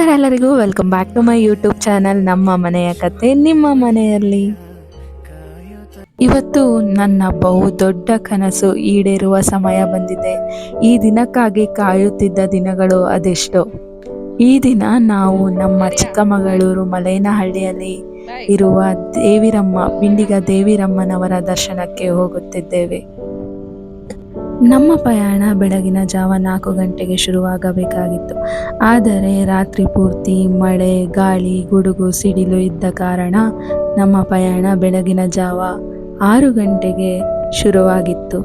ನಮಸ್ಕಾರ ಎಲ್ಲರಿಗೂ, welcome back to my YouTube channel ನಮ್ಮ ಮನೆಯ ಕತೆ ನಿಮ್ಮ ಮನೆಯಲ್ಲಿ. ಇವತ್ತು ನನ್ನ ಬಹು ದೊಡ್ಡ ಕನಸು ಈಡೇರುವ ಸಮಯ ಬಂದಿದೆ. ಈ ದಿನಕ್ಕಾಗಿ ಕಾಯುತ್ತಿದ್ದ ದಿನಗಳು ಅದೆಷ್ಟೋ. ಈ ದಿನ ನಾವು ನಮ್ಮ ಚಿಕ್ಕಮಗಳೂರು ಮಲೇನಹಳ್ಳಿಯಲ್ಲಿ ಇರುವ ದೇವಿರಮ್ಮ, ಬಿಂಡಿಗ ದೇವಿರಮ್ಮನವರ ದರ್ಶನಕ್ಕೆ ಹೋಗುತ್ತಿದ್ದೇವೆ. ನಮ್ಮ ಪ್ರಯಾಣ ಬೆಳಗಿನ ಜಾವ 4 ಗಂಟೆಗೆ ಶುರುವಾಗಬೇಕಾಗಿತ್ತು. ಆದರೆ ರಾತ್ರಿ ಪೂರ್ತಿ ಮಳೆ, ಗಾಳಿ, ಗುಡುಗು, ಸಿಡಿಲು ಇದ್ದ ಕಾರಣ ನಮ್ಮ ಪ್ರಯಾಣ ಬೆಳಗಿನ ಜಾವ 6 ಗಂಟೆಗೆ ಶುರುವಾಗಿತ್ತು.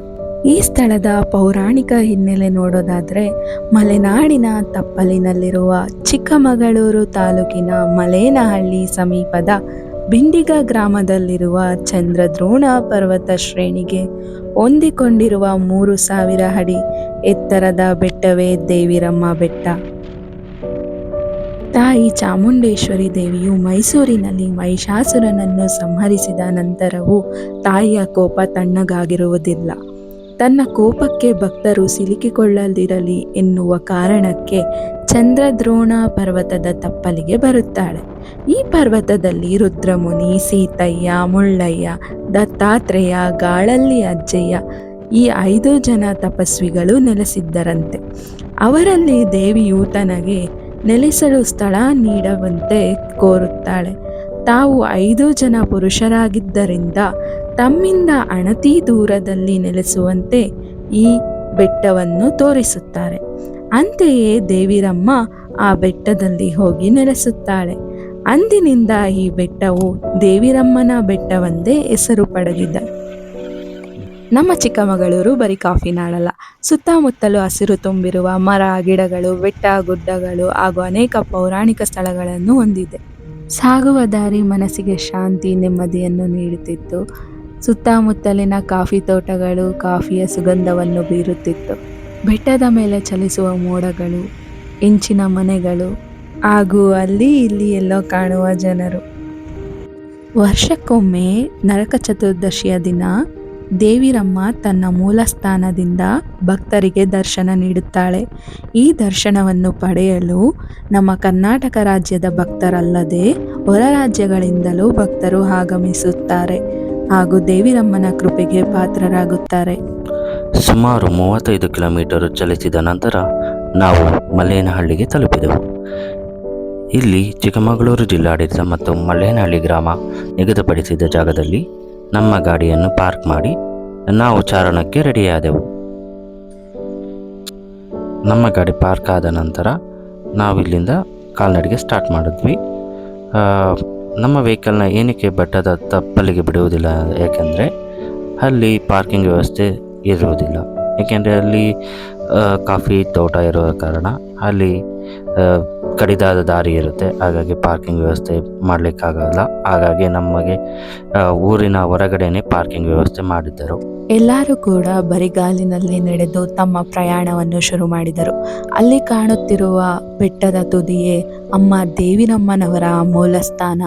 ಈ ಸ್ಥಳದ ಪೌರಾಣಿಕ ಹಿನ್ನೆಲೆ ನೋಡೋದಾದರೆ, ಮಲೆನಾಡಿನ ತಪ್ಪಲಿನಲ್ಲಿರುವ ಚಿಕ್ಕಮಗಳೂರು ತಾಲೂಕಿನ ಮಲೇನಹಳ್ಳಿ ಸಮೀಪದ ಬಿಂಡಿಗ ಗ್ರಾಮದಲ್ಲಿರುವ ಚಂದ್ರದ್ರೋಣ ಪರ್ವತ ಶ್ರೇಣಿಗೆ ಹೊಂದಿಕೊಂಡಿರುವ 3000 ಅಡಿ ಎತ್ತರದ ಬೆಟ್ಟವೇ ದೇವಿರಮ್ಮ ಬೆಟ್ಟ. ತಾಯಿ ಚಾಮುಂಡೇಶ್ವರಿ ದೇವಿಯು ಮೈಸೂರಿನಲ್ಲಿ ಮಹಿಷಾಸುರನನ್ನು ಸಂಹರಿಸಿದ ನಂತರವೂ ತಾಯಿಯ ಕೋಪ ತಣ್ಣಗಾಗಿರುವುದಿಲ್ಲ. ತನ್ನ ಕೋಪಕ್ಕೆ ಭಕ್ತರು ಸಿಲುಕಿಕೊಳ್ಳದಿರಲಿ ಎನ್ನುವ ಕಾರಣಕ್ಕೆ ಚಂದ್ರದ್ರೋಣ ಪರ್ವತದ ತಪ್ಪಲಿಗೆ ಬರುತ್ತಾಳೆ. ಈ ಪರ್ವತದಲ್ಲಿ ರುದ್ರಮುನಿ, ಸೀತಯ್ಯ, ಮುಳ್ಳಯ್ಯ, ದತ್ತಾತ್ರೇಯ, ಗಾಳಲ್ಲಿ ಅಜ್ಜಯ್ಯ ಈ 5 ಜನ ತಪಸ್ವಿಗಳು ನೆಲೆಸಿದ್ದರಂತೆ. ಅವರಲ್ಲಿ ದೇವಿಯು ತನಗೆ ನೆಲೆಸಲು ಸ್ಥಳ ನೀಡುವಂತೆ ಕೋರುತ್ತಾಳೆ. ತಾವು 5 ಜನ ಪುರುಷರಾಗಿದ್ದರಿಂದ ತಮ್ಮಿಂದ ಅಣತಿ ದೂರದಲ್ಲಿ ನೆಲೆಸುವಂತೆ ಈ ಬೆಟ್ಟವನ್ನು ತೋರಿಸುತ್ತಾರೆ. ಅಂತೆಯೇ ದೇವಿರಮ್ಮ ಆ ಬೆಟ್ಟದಲ್ಲಿ ಹೋಗಿ ನೆಲೆಸುತ್ತಾಳೆ. ಅಂದಿನಿಂದ ಈ ಬೆಟ್ಟವು ದೇವಿರಮ್ಮನ ಬೆಟ್ಟವೆಂದೇ ಹೆಸರು ಪಡೆದಿದೆ. ನಮ್ಮ ಚಿಕ್ಕಮಗಳೂರು ಬರೀ ಕಾಫಿ ನಾಡಲ್ಲ. ಸುತ್ತಮುತ್ತಲು ಹಸಿರು ತುಂಬಿರುವ ಮರ, ಗಿಡಗಳು, ಬೆಟ್ಟ, ಗುಡ್ಡಗಳು ಹಾಗೂ ಅನೇಕ ಪೌರಾಣಿಕ ಸ್ಥಳಗಳನ್ನು ಹೊಂದಿದೆ. ಸಾಗುವ ದಾರಿ ಮನಸ್ಸಿಗೆ ಶಾಂತಿ, ನೆಮ್ಮದಿಯನ್ನು ನೀಡುತ್ತಿತ್ತು. ಸುತ್ತಮುತ್ತಲಿನ ಕಾಫಿ ತೋಟಗಳು ಕಾಫಿಯ ಸುಗಂಧವನ್ನು ಬೀರುತ್ತಿತ್ತು. ಬೆಟ್ಟದ ಮೇಲೆ ಚಲಿಸುವ ಮೋಡಗಳು, ಹೆಂಚಿನ ಮನೆಗಳು ಹಾಗೂ ಅಲ್ಲಿ ಇಲ್ಲಿ ಎಲ್ಲೋ ಕಾಣುವ ಜನರು. ವರ್ಷಕ್ಕೊಮ್ಮೆ ನರಕ ಚತುರ್ದಶಿಯ ದಿನ ದೇವಿರಮ್ಮ ತನ್ನ ಮೂಲ ಸ್ಥಾನದಿಂದ ಭಕ್ತರಿಗೆ ದರ್ಶನ ನೀಡುತ್ತಾಳೆ. ಈ ದರ್ಶನವನ್ನು ಪಡೆಯಲು ನಮ್ಮ ಕರ್ನಾಟಕ ರಾಜ್ಯದ ಭಕ್ತರಲ್ಲದೆ ಹೊರ ರಾಜ್ಯಗಳಿಂದಲೂ ಭಕ್ತರು ಆಗಮಿಸುತ್ತಾರೆ ಹಾಗೂ ದೇವಿರಮ್ಮನ ಕೃಪೆಗೆ ಪಾತ್ರರಾಗುತ್ತಾರೆ. ಸುಮಾರು 35 ಕಿಲೋಮೀಟರ್ ಚಲಿಸಿದ ನಂತರ ನಾವು ಮಲೇನಹಳ್ಳಿಗೆ ತಲುಪಿದೆವು. ಇಲ್ಲಿ ಚಿಕ್ಕಮಗಳೂರು ಜಿಲ್ಲಾಡಳಿತ ಮತ್ತು ಮಲೇನಹಳ್ಳಿ ಗ್ರಾಮ ನಿಗದಿಪಡಿಸಿದ ಜಾಗದಲ್ಲಿ ನಮ್ಮ ಗಾಡಿಯನ್ನು ಪಾರ್ಕ್ ಮಾಡಿ ನಾವು ಚಾರಣಕ್ಕೆ ರೆಡಿಯಾದೆವು. ನಮ್ಮ ಗಾಡಿ ಪಾರ್ಕ್ ಆದ ನಂತರ ನಾವು ಇಲ್ಲಿಂದ ಕಾಲ್ನಡಿಗೆ ಸ್ಟಾರ್ಟ್ ಮಾಡಿದ್ವಿ. ನಮ್ಮ ವೆಹಿಕಲ್ನ ಏನಕ್ಕೆ ಬೆಟ್ಟದ ತಪ್ಪಲಿಗೆ ಬಿಡುವುದಿಲ್ಲ, ಏಕೆಂದರೆ ಅಲ್ಲಿ ಪಾರ್ಕಿಂಗ್ ವ್ಯವಸ್ಥೆ ಇರುವುದಿಲ್ಲ. ಏಕೆಂದರೆ ಅಲ್ಲಿ ಕಾಫಿ ತೋಟ ಇರುವ ಕಾರಣ ಅಲ್ಲಿ ಕಡಿದಾದ ದಾರಿ ಇರುತ್ತೆ. ಹಾಗಾಗಿ ಪಾರ್ಕಿಂಗ್ ವ್ಯವಸ್ಥೆ ಮಾಡಲಿಕ್ಕಾಗಲ್ಲ. ಹಾಗಾಗಿ ನಮಗೆ ಊರಿನ ಹೊರಗಡೆನೇ ಪಾರ್ಕಿಂಗ್ ವ್ಯವಸ್ಥೆ ಮಾಡಿದ್ದರು. ಎಲ್ಲರೂ ಕೂಡ ಬರಿಗಾಲಿನಲ್ಲಿ ನಡೆದು ತಮ್ಮ ಪ್ರಯಾಣವನ್ನು ಶುರು ಮಾಡಿದರು. ಅಲ್ಲಿ ಕಾಣುತ್ತಿರುವ ಬೆಟ್ಟದ ತುದಿಯೇ ಅಮ್ಮ ದೇವಿರಮ್ಮನವರ ಮೂಲ ಸ್ಥಾನ.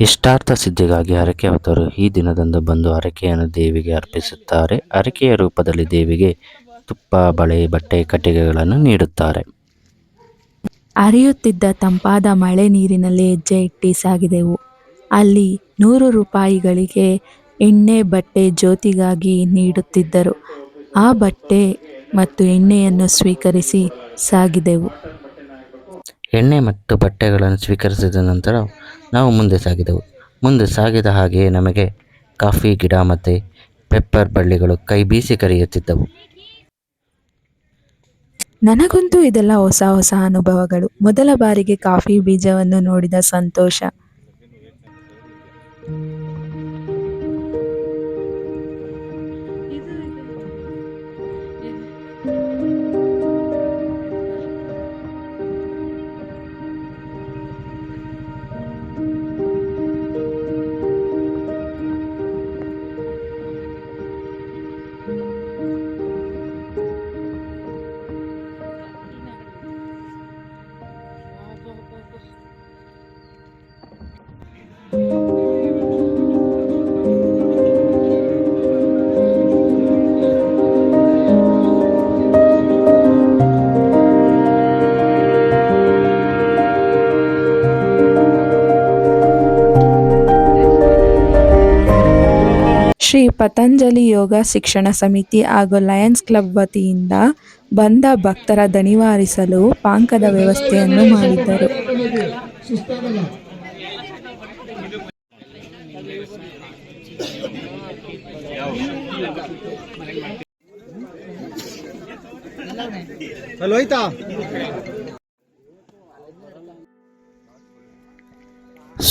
ಇಷ್ಟಾರ್ಥ ಸಿದ್ಧಿಗಾಗಿ ಹರಕೆ ಹೊತ್ತರು ಈ ದಿನದಂದು ಬಂದು ಹರಕೆಯನ್ನು ದೇವಿಗೆ ಅರ್ಪಿಸುತ್ತಾರೆ. ಹರಕೆಯ ರೂಪದಲ್ಲಿ ದೇವಿಗೆ ತುಪ್ಪ, ಬಳೆ, ಬಟ್ಟೆ, ಕಟ್ಟಿಗೆಗಳನ್ನು ನೀಡುತ್ತಾರೆ. ಹರಿಯುತ್ತಿದ್ದ ತಂಪಾದ ಮಳೆ ನೀರಿನಲ್ಲಿ ಹೆಜ್ಜೆ ಇಟ್ಟು ಸಾಗಿದೆವು. ಅಲ್ಲಿ 100 ರೂಪಾಯಿಗಳಿಗೆ ಎಣ್ಣೆ, ಬಟ್ಟೆ ಜ್ಯೋತಿಗಾಗಿ ನೀಡುತ್ತಿದ್ದರು. ಆ ಬಟ್ಟೆ ಮತ್ತು ಎಣ್ಣೆಯನ್ನು ಸ್ವೀಕರಿಸಿ ಸಾಗಿದೆವು. ಎಣ್ಣೆ ಮತ್ತು ಬಟ್ಟೆಗಳನ್ನು ಸ್ವೀಕರಿಸಿದ ನಂತರ ನಾವು ಮುಂದೆ ಸಾಗಿದೆವು. ಮುಂದೆ ಸಾಗಿದ ಹಾಗೆಯೇ ನಮಗೆ ಕಾಫಿ ಗಿಡ ಮತ್ತು ಪೆಪ್ಪರ್ ಬಳ್ಳಿಗಳು ಕೈ ಬೀಸಿ ಕರೆಯುತ್ತಿದ್ದವು. ನನಗಂತೂ ಇದೆಲ್ಲ ಹೊಸ ಹೊಸ ಅನುಭವಗಳು. ಮೊದಲ ಬಾರಿಗೆ ಕಾಫಿ ಬೀಜವನ್ನು ನೋಡಿದ ಸಂತೋಷ. ಶ್ರೀ ಪತಂಜಲಿ ಯೋಗ ಶಿಕ್ಷಣ ಸಮಿತಿ ಹಾಗೂ ಲಯನ್ಸ್ ಕ್ಲಬ್ ವತಿಯಿಂದ ಬಂದ ಭಕ್ತರ ದಣಿವಾರಿಸಲು ಪಾನಕದ ವ್ಯವಸ್ಥೆಯನ್ನು ಮಾಡಿದ್ದರು.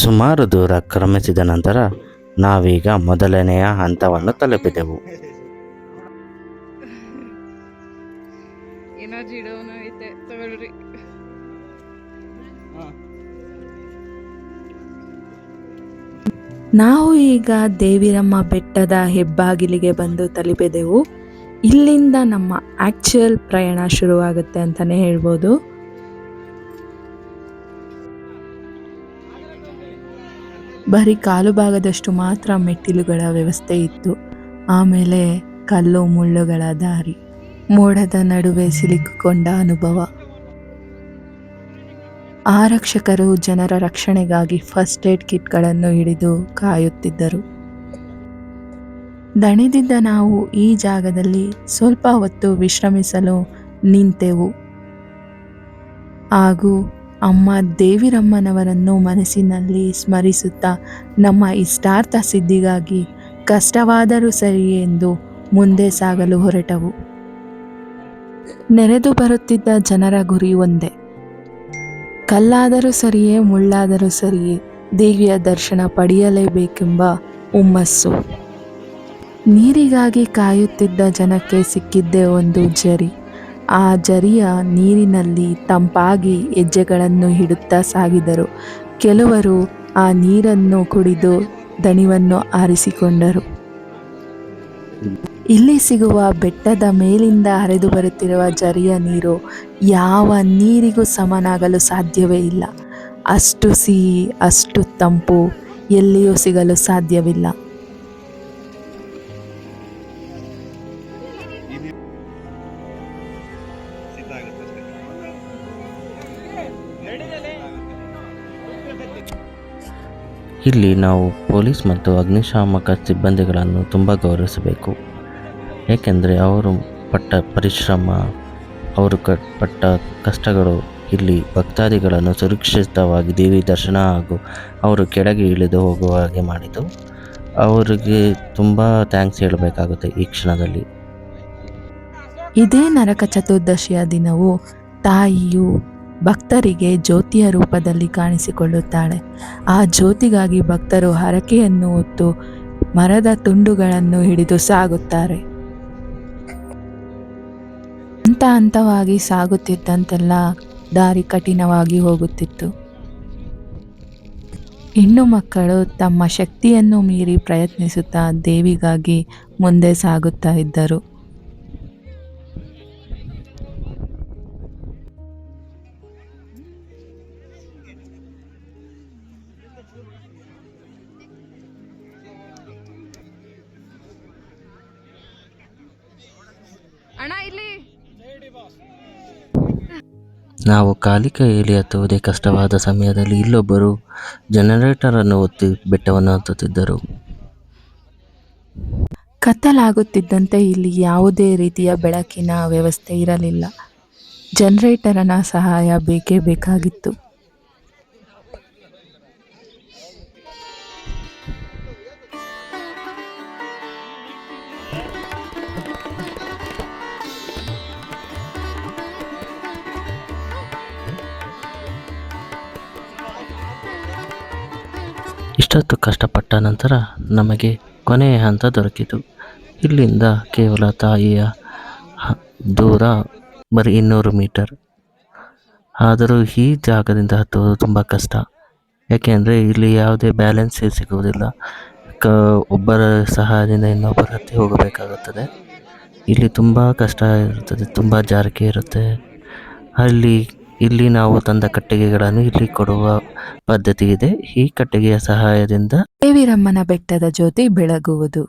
ಸುಮಾರು ದೂರ ಕ್ರಮಿಸಿದ ನಂತರ ನಾವೀಗ ಮೊದಲನೆಯ ಹಂತವನ್ನು ತಲುಪಿದೆವು. ನಾವು ಈಗ ದೇವಿರಮ್ಮ ಬೆಟ್ಟದ ಹೆಬ್ಬಾಗಿಲಿಗೆ ಬಂದು ತಲುಪಿದೆವು. ಇಲ್ಲಿಂದ ನಮ್ಮ ಆಕ್ಚುಯಲ್ ಪ್ರಯಾಣ ಶುರುವಾಗುತ್ತೆ ಅಂತಲೇ ಹೇಳ್ಬೋದು. ಬರೀ ಕಾಲು ಭಾಗದಷ್ಟು ಮಾತ್ರ ಮೆಟ್ಟಿಲುಗಳ ವ್ಯವಸ್ಥೆ ಇತ್ತು. ಆಮೇಲೆ ಕಲ್ಲು ಮುಳ್ಳುಗಳ ದಾರಿ, ಮೋಡದ ನಡುವೆ ಸಿಲುಕಿಕೊಂಡ ಅನುಭವ. ಆರಕ್ಷಕರು ಜನರ ರಕ್ಷಣೆಗಾಗಿ ಫಸ್ಟ್ ಏಡ್ ಕಿಟ್ಗಳನ್ನು ಹಿಡಿದು ಕಾಯುತ್ತಿದ್ದರು. ದಣಿದಿದ್ದ ನಾವು ಈ ಜಾಗದಲ್ಲಿ ಸ್ವಲ್ಪ ಹೊತ್ತು ವಿಶ್ರಮಿಸಲು ನಿಂತೆವು ಹಾಗೂ ಅಮ್ಮ ದೇವಿರಮ್ಮನವರನ್ನು ಮನಸ್ಸಿನಲ್ಲಿ ಸ್ಮರಿಸುತ್ತಾ ನಮ್ಮ ಇಷ್ಟಾರ್ಥ ಸಿದ್ಧಿಗಾಗಿ ಕಷ್ಟವಾದರೂ ಸರಿ ಎಂದು ಮುಂದೆ ಸಾಗಲು ಹೊರಟವು. ನೆರೆದು ಬರುತ್ತಿದ್ದ ಜನರ ಗುರಿ ಒಂದೇ, ಕಲ್ಲಾದರೂ ಸರಿಯೇ ಮುಳ್ಳಾದರೂ ಸರಿಯೇ ದೇವಿಯ ದರ್ಶನ ಪಡೆಯಲೇಬೇಕೆಂಬ ಹುಮ್ಮಸ್ಸು. ನೀರಿಗಾಗಿ ಕಾಯುತ್ತಿದ್ದ ಜನಕ್ಕೆ ಸಿಕ್ಕಿದ್ದೇ ಒಂದು ಜರಿ. ಆ ಜರಿಯ ನೀರಿನಲ್ಲಿ ತಂಪಾಗಿ ಹೆಜ್ಜೆಗಳನ್ನು ಇಡುತ್ತಾ ಸಾಗಿದರು. ಕೆಲವರು ಆ ನೀರನ್ನು ಕುಡಿದು ದಣಿವನ್ನು ಆರಿಸಿಕೊಂಡರು. ಇಲ್ಲಿ ಸಿಗುವ ಬೆಟ್ಟದ ಮೇಲಿಂದ ಹರಿದು ಬರುತ್ತಿರುವ ಜರಿಯ ನೀರು ಯಾವ ನೀರಿಗೂ ಸಮನಾಗಲು ಸಾಧ್ಯವೇ ಇಲ್ಲ. ಅಷ್ಟು ಸಿಹಿ, ಅಷ್ಟು ತಂಪು ಎಲ್ಲಿಯೂ ಸಿಗಲು ಸಾಧ್ಯವಿಲ್ಲ. ಇಲ್ಲಿ ನಾವು ಪೊಲೀಸ್ ಮತ್ತು ಅಗ್ನಿಶಾಮಕ ಸಿಬ್ಬಂದಿಗಳನ್ನು ತುಂಬ ಗೌರವಿಸಬೇಕು. ಏಕೆಂದರೆ ಅವರು ಪಟ್ಟ ಪರಿಶ್ರಮ, ಅವರು ಪಟ್ಟ ಕಷ್ಟಗಳು ಇಲ್ಲಿ ಭಕ್ತಾದಿಗಳನ್ನು ಸುರಕ್ಷಿತವಾಗಿ ದೇವಿ ದರ್ಶನ ಹಾಗೂ ಅವರು ಕೆಳಗೆ ಇಳಿದು ಹೋಗುವ ಹಾಗೆ ಮಾಡಿದ್ದು. ಅವರಿಗೆ ತುಂಬ ಥ್ಯಾಂಕ್ಸ್ ಹೇಳಬೇಕಾಗುತ್ತೆ ಈ ಕ್ಷಣದಲ್ಲಿ. ಇದೇ ನರಕ ಚತುರ್ದಶಿಯ ದಿನವು ತಾಯಿಯು ಭಕ್ತರಿಗೆ ಜ್ಯೋತಿಯ ರೂಪದಲ್ಲಿ ಕಾಣಿಸಿಕೊಳ್ಳುತ್ತಾಳೆ. ಆ ಜ್ಯೋತಿಗಾಗಿ ಭಕ್ತರು ಹರಕೆಯನ್ನು ಹೊತ್ತು ಮರದ ತುಂಡುಗಳನ್ನು ಹಿಡಿದು ಸಾಗುತ್ತಾರೆ. ಹಂತ ಹಂತವಾಗಿ ಸಾಗುತ್ತಿದ್ದಂತೆಲ್ಲ ದಾರಿ ಕಠಿಣವಾಗಿ ಹೋಗುತ್ತಿತ್ತು. ಹೆಣ್ಣು ಮಕ್ಕಳು ತಮ್ಮ ಶಕ್ತಿಯನ್ನು ಮೀರಿ ಪ್ರಯತ್ನಿಸುತ್ತಾ ದೇವಿಗಾಗಿ ಮುಂದೆ ಸಾಗುತ್ತಾ ಇದ್ದರು. ನಾವು ಖಾಲಿ ಕೈಯಲ್ಲಿ ಹತ್ತುವುದೇ ಕಷ್ಟವಾದ ಸಮಯದಲ್ಲಿ ಇಲ್ಲೊಬ್ಬರು ಜನರೇಟರನ್ನು ಒತ್ತಿ ಬೆಟ್ಟವನ್ನು ಹತ್ತುತ್ತಿದ್ದರು. ಕತ್ತಲಾಗುತ್ತಿದ್ದಂತೆ ಇಲ್ಲಿ ಯಾವುದೇ ರೀತಿಯ ಬೆಳಕಿನ ವ್ಯವಸ್ಥೆ ಇರಲಿಲ್ಲ. ಜನರೇಟರನ ಸಹಾಯ ಬೇಕೇ ಬೇಕಾಗಿತ್ತು. ಇಷ್ಟೊತ್ತು ಕಷ್ಟಪಟ್ಟ ನಂತರ ನಮಗೆ ಕೊನೆಯ ಹಂತ ದೊರಕಿತು. ಇಲ್ಲಿಂದ ಕೇವಲ ತಾಯಿಯ ದೂರ ಬರೀ 200 ಮೀಟರ್. ಆದರೂ ಈ ಜಾಗದಿಂದ ಹತ್ತುವುದು ತುಂಬ ಕಷ್ಟ. ಯಾಕೆಂದರೆ ಇಲ್ಲಿ ಯಾವುದೇ ಬ್ಯಾಲೆನ್ಸ್ ಸಿಗುವುದಿಲ್ಲ. ಒಬ್ಬರ ಸಹಾಯದಿಂದ ಇನ್ನೊಬ್ಬರ ಹತ್ತಿ ಹೋಗಬೇಕಾಗುತ್ತದೆ. ಇಲ್ಲಿ ತುಂಬ ಕಷ್ಟ ಇರುತ್ತದೆ, ತುಂಬ ಜಾರಿಕೆ ಇರುತ್ತೆ. ಇಲ್ಲಿ ನಾವು ತಂದ ಕಟ್ಟಿಗೆಗಳನ್ನು ಇಲ್ಲಿ ಕೊಡುವ ಪದ್ಧತಿ ಇದೆ. ಈ ಕಟ್ಟಿಗೆಯ ಸಹಾಯದಿಂದ ದೇವಿರಮ್ಮನ ಬೆಟ್ಟದ ಜ್ಯೋತಿ ಬೆಳಗುವುದು.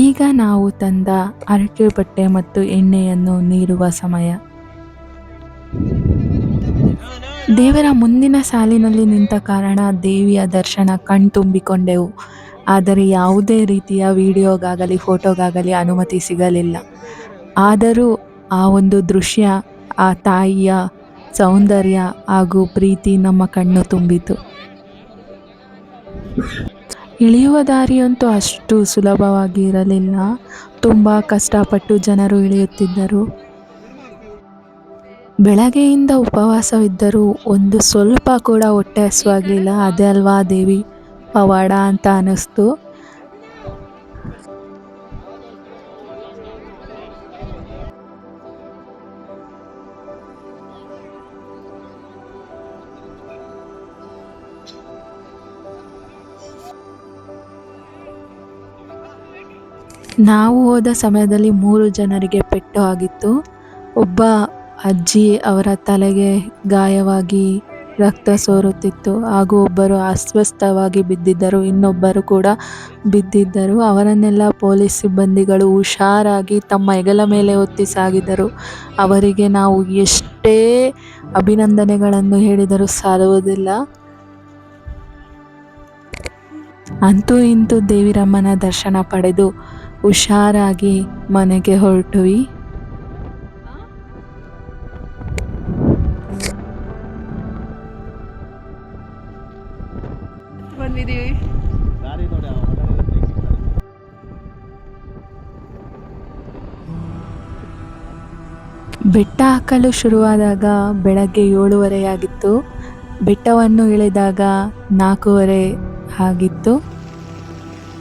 ಈಗ ನಾವು ತಂದ ಅರಕೆ ಬಟ್ಟೆ ಮತ್ತು ಎಣ್ಣೆಯನ್ನು ನೀಡುವ ಸಮಯ. ದೇವರ ಮುಂದಿನ ಸಾಲಿನಲ್ಲಿ ನಿಂತ ಕಾರಣ ದೇವಿಯ ದರ್ಶನ ಕಣ್ತುಂಬಿಕೊಂಡೆವು. ಆದರೆ ಯಾವುದೇ ರೀತಿಯ ವಿಡಿಯೋಗಾಗಲಿ ಫೋಟೋಗಾಗಲಿ ಅನುಮತಿ ಸಿಗಲಿಲ್ಲ. ಆದರೂ ಆ ಒಂದು ದೃಶ್ಯ, ಆ ತಾಯಿಯ ಸೌಂದರ್ಯ ಹಾಗೂ ಪ್ರೀತಿ ನಮ್ಮ ಕಣ್ಣು ತುಂಬಿತು. ಇಳಿಯುವ ದಾರಿಯಂತೂ ಅಷ್ಟು ಸುಲಭವಾಗಿ ಇರಲಿಲ್ಲ. ತುಂಬ ಕಷ್ಟಪಟ್ಟು ಜನರು ಇಳಿಯುತ್ತಿದ್ದರು. ಬೆಳಗ್ಗೆಯಿಂದ ಉಪವಾಸವಿದ್ದರೂ ಒಂದು ಸ್ವಲ್ಪ ಕೂಡ ಹೊಟ್ಟೆ ಹಸಿವಾಗಲಿಲ್ಲ. ಅದೇ ಅಲ್ವಾ ದೇವಿ ಪವಾಡ ಅಂತ ಅನ್ನಿಸ್ತು. ನಾವು ಹೋದ ಸಮಯದಲ್ಲಿ 3 ಜನರಿಗೆ ಪೆಟ್ಟು ಆಗಿತ್ತು. ಒಬ್ಬ ಅಜ್ಜಿ ಅವರ ತಲೆಗೆ ಗಾಯವಾಗಿ ರಕ್ತ ಸೋರುತ್ತಿತ್ತು ಹಾಗೂ ಒಬ್ಬರು ಅಸ್ವಸ್ಥವಾಗಿ ಬಿದ್ದಿದ್ದರು. ಇನ್ನೊಬ್ಬರು ಕೂಡ ಬಿದ್ದಿದ್ದರು. ಅವರನ್ನೆಲ್ಲ ಪೊಲೀಸ್ ಸಿಬ್ಬಂದಿಗಳು ಹುಷಾರಾಗಿ ತಮ್ಮ ಹೆಗಲ ಮೇಲೆ ಹೊತ್ತಿ ಸಾಗಿದರು. ಅವರಿಗೆ ನಾವು ಎಷ್ಟೇ ಅಭಿನಂದನೆಗಳನ್ನು ಹೇಳಿದರೂ ಸಾಲುವುದಿಲ್ಲ. ಅಂತೂ ಇಂತೂ ದೇವಿರಮ್ಮನ ದರ್ಶನ ಪಡೆದು ಹುಷಾರಾಗಿ ಮನೆಗೆ ಹೊರಟ್ವಿ. ಬಂದಿದ್ದೀವಿ. ಬೆಟ್ಟ ಹಕ್ಕಲು ಶುರುವಾದಾಗ ಬೆಳಗ್ಗೆ 7:30 ಆಗಿತ್ತು. ಬೆಟ್ಟವನ್ನು ಇಳಿದಾಗ 4:30 ಆಗಿತ್ತು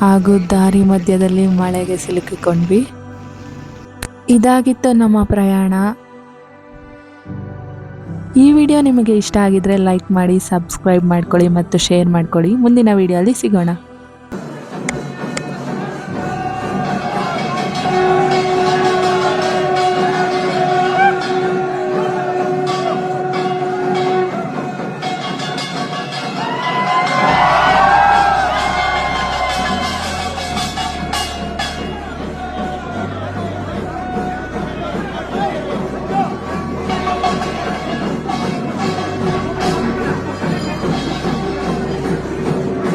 ಹಾಗೂ ದಾರಿ ಮಧ್ಯದಲ್ಲಿ ಮಳೆಗೆ ಸಿಲುಕಿಕೊಂಡ್ವಿ. ಇದಾಗಿತ್ತು ನಮ್ಮ ಪ್ರಯಾಣ. ಈ ವಿಡಿಯೋ ನಿಮಗೆ ಇಷ್ಟ ಆಗಿದ್ರೆ ಲೈಕ್ ಮಾಡಿ, ಸಬ್ಸ್ಕ್ರೈಬ್ ಮಾಡ್ಕೊಳ್ಳಿ ಮತ್ತು ಶೇರ್ ಮಾಡ್ಕೊಳ್ಳಿ. ಮುಂದಿನ ವಿಡಿಯೋದಲ್ಲಿ ಸಿಗೋಣ.